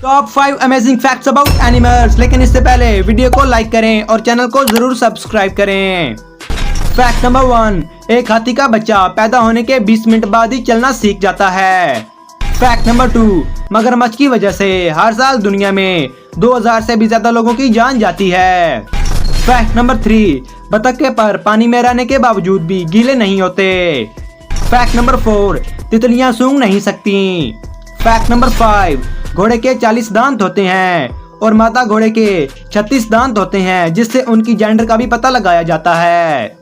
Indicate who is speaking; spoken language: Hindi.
Speaker 1: Top 5 amazing facts about animals. लेकिन इससे पहले वीडियो को लाइक करें और चैनल को जरूर सब्सक्राइब करें। फैक्ट नंबर 1, एक हाथी का बच्चा पैदा होने के 20 मिनट बाद ही चलना सीख जाता है। फैक्ट नंबर 2, मगरमच्छ की वजह से हर साल दुनिया में 2000 से भी ज्यादा लोगों की जान जाती है। फैक्ट नंबर 3, बतख के पर पानी में रहने के बावजूद भी गीले नहीं होते। फैक्ट नंबर 4, तितलियां सूंघ नहीं सकती। फैक्ट नंबर 5, घोड़े के 40 दांत होते हैं और मादा घोड़े के 36 दांत होते हैं, जिससे उनकी जेंडर का भी पता लगाया जाता है।